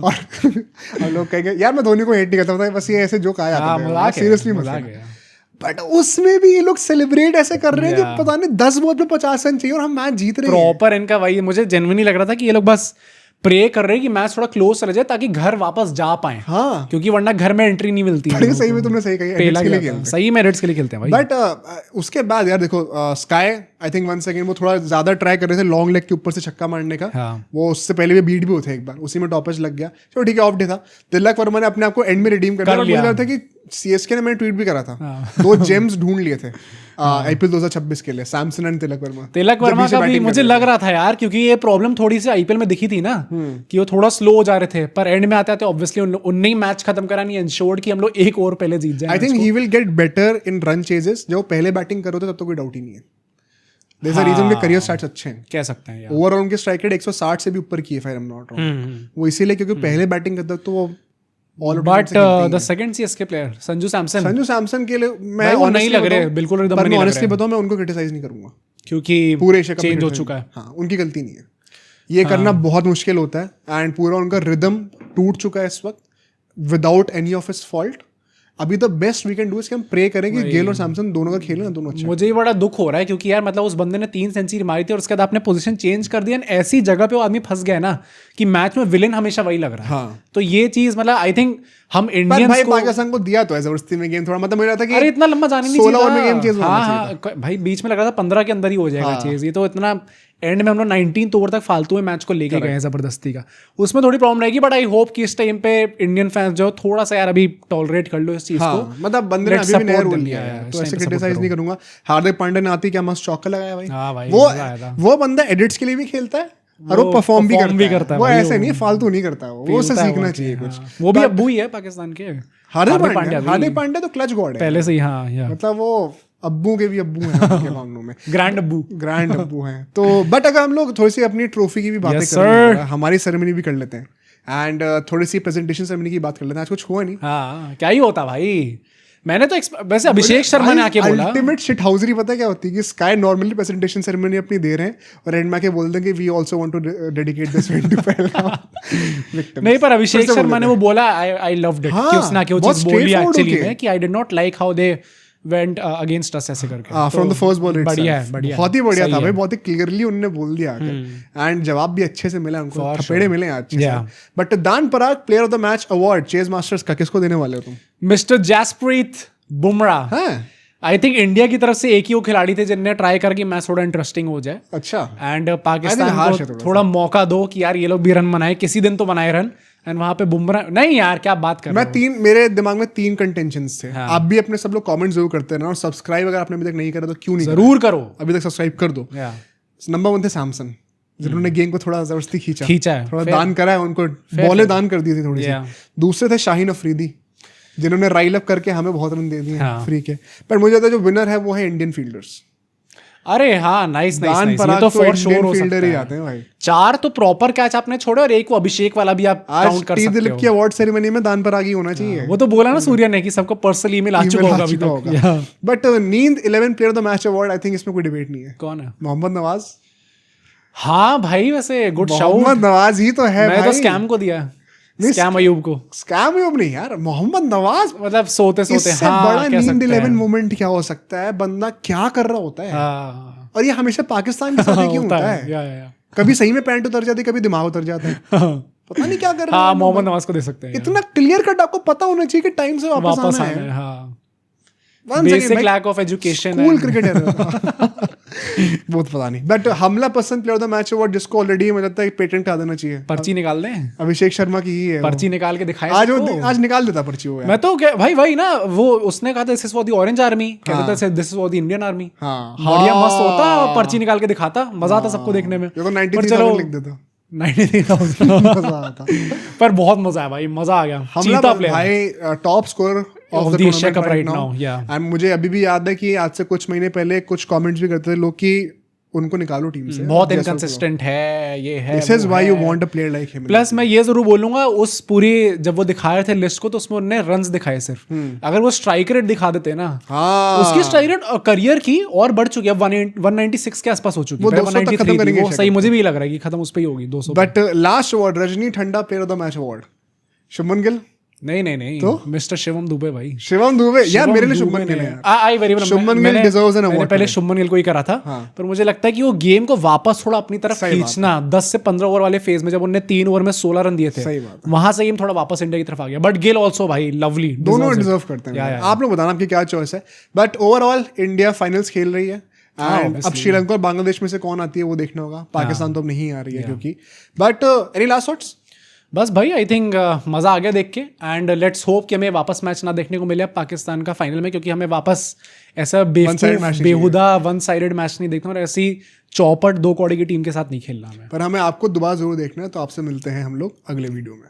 और लोग कहेंगे यार मैं धोनी को हेट नहीं करता, बस ये ऐसे जोक आया, सीरियसली मजाक है। बट उसमें भी ये लोग सेलिब्रेट ऐसे कर रहे हैं कि पता नहीं 10 बॉल पे 50 रन चाहिए और हम मैच जीत रहे हैं। प्रॉपर इनका वही, मुझे जेन्युइनली लग रहा था कि ये लोग बस प्रे कर रहे हैं कि मैच थोड़ा क्लोज चला जाए ताकि घर वापस जा पाए, हाँ, क्योंकि वरना घर में एंट्री नहीं मिलती है। सही में तुमने सही कही, सही में एडिट्स के लिए खेलते हैं भाई। बट उसके बाद यार देखो स्काई आई थिंक 1 सेकंड वो थोड़ा ज्यादा ट्राई कर रहे थे लॉन्ग लेग के ऊपर से छक्का मारने का, वो उससे पहले भी बीट भी होते एक बार, उसी में टॉपेज लग गया, चलो ठीक है ऑफ डे था। तिलक वर्मा ने अपने आप को एंड में रिडीम कर लिया। मुझे था कि सीएसके ने मैंने ट्वीट भी करा था, 2 जेम्स ढूंढ लिए थे आईपीएल 2026 के लिए, सैमसन एंड तिलक वर्मा का भी मुझे लग रहा था यार, क्योंकि ये प्रॉब्लम थोड़ी सी आईपीएल में दिखी थी ना कि वो थोड़ा स्लो हो जा रहे थे, पर एंड में आते आते ऑब्वियसली उनने ही मैच खत्म करा, नहीं एंश्योर्ड कि हम लोग एक ओवर पहले जीत जाए। I think he will get better in run ceases, जब पहले बैटिंग करो तब तो कोई डाउट ही नहीं है। There's a reason उनके करियर स्टार्ट्स अच्छे हैं, कह सकते हैं यार। ओवरऑल उनके स्ट्राइक रेट 160 से भी ऊपर की है, if I'm not wrong। वो इसीलिए क्योंकि पहले बैटिंग करता तो वो but the second CSK player Sanju Samson के लिए मैं नहीं लग रहे, बिल्कुल एकदम नहीं लग रहे। ऑनेस्टली बताऊं मैं उनको क्रिटिसाइज नहीं करूंगा, क्योंकि पूरे एशिया चेंज हो चुका है। हाँ, उनकी गलती नहीं है, ये करना बहुत मुश्किल होता है एंड पूरा उनका रिदम टूट चुका है इस वक्त without any of his fault. अभी तो best we can do is कि हम प्रे करें कि गेल और सैमसन दोनों का खेलें ना, दोनों अच्छे। मुझे ही बड़ा दुख हो रहा है क्योंकि यार मतलब उस बंदे ने 3 सेंचुरी मारी थी और उसके बाद आपने पोजीशन चेंज कर दिया, ऐसी जगह पे वो आदमी फंस गया ना कि मैच में विलेन हमेशा वही लग रहा है। हाँ। तो ये चीज मतलब आई थिंक हम इंडियंस भाई पाकिस्तान को दिया तो है जबरदस्ती में गेम, थोड़ा मतलब मुझे लगता है कि अरे इतना लंबा जाने नहीं चाहिए 16 ओवर में गेम चेंज होना चाहिए। हाँ भाई बीच में लग रहा था 15 के अंदर ही हो जाएगा चेंज, ये तो इतना एंड में हम लोग 19 ओवर तक फालतू में मैच को लेके गए हैं जबरदस्ती का, उसमें थोड़ी प्रॉब्लम रहेगी। बट आई होप कि इस टाइम पे इंडियन फैंस जो थोड़ा सा यार अभी टॉलरेट कर लो इस चीज को, मतलब बंदे ने अभी भी नया रूल लिया है तो ऐसे क्रिटिसाइज नहीं करूंगा। हार्दिक पांड्या ने आती क्या मस्त चौका लगाया भाई। हाँ भाई वो बंदा एडिट्स के लिए भी खेलता है और वो परफॉर्म भी करता है। वो ऐसे नहीं फालतू नहीं करता, वो उससे सीखना चाहिए कुछ। वो भी अब्बू ही है पाकिस्तान के, हार्दिक पांड्या तो क्लच गॉड है पहले से ही। हाँ मतलब वो अब्बू के भी अब्बू हैं उनके मामलों में, ग्रैंड अब्बू हैं। तो बट अगर हम लोग थोड़ी सी अपनी ट्रॉफी की भी बातें करें, हमारी सेरेमनी भी कर लेते हैं एंड थोड़ी सी प्रेजेंटेशन सेरेमनी की बात कर लेते हैं। आज कुछ हुआ नहीं। हाँ क्या ही होता भाई, मैंने तो वैसे अभिषेक शर्मा ने आके बोला अल्टीमेट शिट हाउसरी पता है क्या होती है कि स्काई नॉर्मली प्रेजेंटेशन सेरेमनी अपनी दे रहे हैं और एंड में आके बोल दें कि we also want to dedicate this event to Pahalgam victims. नहीं पर अभिषेक शर्मा ने वो बोला आई लव्ड इट कि उसने आके वो चीज बोली एक्चुअली में कि I did not like how they went against us ऐसे करके फ्रॉम द फर्स्ट बॉल। बढ़िया बहुत ही बढ़िया था भाई, बहुत ही क्लियरली उन्होंने बोल दिया एंड जवाब भी अच्छे से मिला उनको, थपेड़े मिले अच्छे से। But then Parag player of the match award chase masters का किसको देने वाले हो तुम? Mister Jasprit Bumrah. I think India की तरफ से एक ही वो खिलाड़ी थे जिनने ट्राई करके मैच थोड़ा इंटरेस्टिंग हो जाए, अच्छा and I Pakistan think harsh है को थोड़ा मौका दो कि यार ये लोग भी रन बनाए, किसी दिन तो बनाए रन, एंड वहां पे बुमराह नहीं यार क्या बात कर रहे हो। मेरे दिमाग में 3 कंटेंशंस थे। आप भी अपने सब लोग कमेंट जरूर करते रहना, और सब्सक्राइब अगर आपने अभी तक नहीं करा तो क्यों नहीं जरूर करो, अभी तक सब्सक्राइब कर दो। नंबर 1 थे सैमसन, जिन्होंने गेम को थोड़ा जबरदस्ती खींचा है, थोड़ा दान करा है उनको, बॉलें दान कर दी थी थोड़ी सी। दूसरे थे शाहीन अफरीदी, जिन्होंने राइल अप करके हमें बहुत रन दे दिए फ्री के। पर मुझे लगता है जो विनर है वो है इंडियन फील्डर्स। अरे हाँ, नाइस नाइस, ये तो फॉर श्योर हो सकता ही है। आते हैं भाई। 4 तो प्रॉपर कैच आपने छोड़े, और एक वो अभिषेक वाला भी आप काउंट कर सकते हो। दिलीप की अवार्ड सेरेमनी में दान परागी होना चाहिए। वो तो बोला ना सूर्या ने कि सबको पर्सनल ईमेल आ चुका होगा अभी तक। बट नींद 11 player of the match award, I think इसमें कोई डिबेट नहीं है। कौन है? मोहम्मद नवाज। हाँ भाई, वैसे गुड शाउट। मोहम्मद नवाज ही तो है। मैं तो स्कैम को दिया, स्कैम अयूब को। स्कैम अयूब नहीं यार, मोहम्मद नवाज। मतलब सोते सोते इससे बड़ा नींद 11 मोमेंट क्या हो सकता है? बंदा क्या कर रहा होता है, और ये हमेशा पाकिस्तान के साथ ही क्यों होता है? कभी सही में पैंट उतर जाती है, कभी दिमाग उतर जाता है, पता नहीं क्या कर रहा है। हाँ, मोहम्मद नवाज को दे सकते हैं। इतना क्लियर कट आपको पता होना चाहिए कि टाइम से वापस आना है। हाँ, basic lack of education, school cricketer बहुत पता नहीं। बट हमला पसंद player of the match award, जिसको ऑलरेडी मुझे लगता है पेटेंट करा देना चाहिए। पर्ची निकाल दें, अभिषेक शर्मा की ही है। पर्ची निकाल के दिखाए आज निकाल देता पर्ची वो। मैं तो भाई वही ना, वो उसने कहा था this is for the orange army, कहता था this is for the Indian army. बढ़िया मस्त होता, पर्ची निकाल के दिखाता, मजा आता सबको देखने में। 93,000 लिख देता। 93,000 पर बहुत मजा आया भाई, मजा आ गया। चीता प्लेयर भाई, top score of the Asia cup right now. And मुझे अभी भी याद है कि आज से कुछ महीने पहले कुछ कमेंट्स भी करते थे लोग कि उनको निकालो टीम से, बहुत इनकंसिस्टेंट है, ये है। This is why you want a player like him. Plus मैं ये जरूर बोलूंगा, उस पूरी जब वो दिखा रहे थे लिस्ट को, तो उसमें उन्होंने रन्स दिखाए सिर्फ। अगर वो स्ट्राइक रेट दिखा देते ना, उसकी स्ट्राइक रेट करियर की और बढ़ चुकी है, 196 के आसपास हो चुकी है। 193 सही, मुझे भी लग रहा है कि खत्म उस पे ही होगी 200। बट लास्ट अवार्ड, रजनी ठंडा player of the match award, Shubman Gill. नहीं तो मिस्टर शिवम दुबे भाई। शिवम दुबे यार, मेरे लिए शुभमन गिल है। I very much, Shubman Gill deserves an award. मैंने पहले शुभमन गिल को ही करा था, पर मुझे लगता है कि वो गेम को वापस थोड़ा अपनी तरफ खींचना, 10 से 15 ओवर वाले फेज में जब उन्होंने 3 ओवर में 16 रन दिए थे, वहां से गेम थोड़ा वापस इंडिया की तरफ आ गया। बट गिल ऑल्सो भाई लवली, दोनों डिजर्व करते हैं। आप लोग बताना आपकी क्या चॉइस है। बट ओवरऑल इंडिया फाइनल्स खेल रही है, एंड अब श्रीलंका और बांग्लादेश में से कौन आती है वो देखना होगा। पाकिस्तान तो अब नहीं आ रही है क्योंकि। But any last thoughts? बस भाई, आई थिंक मज़ा आ गया देख के, एंड लेट्स होप कि हमें वापस मैच ना देखने को मिले अब पाकिस्तान का फाइनल में, क्योंकि हमें वापस ऐसा बेहुदा वन साइडेड मैच नहीं देखना, और ऐसी चौपट 2 कौड़ी की टीम के साथ नहीं खेलना हमें। पर हमें आपको दोबारा जरूर देखना है, तो आपसे मिलते हैं हम लोग अगले वीडियो में।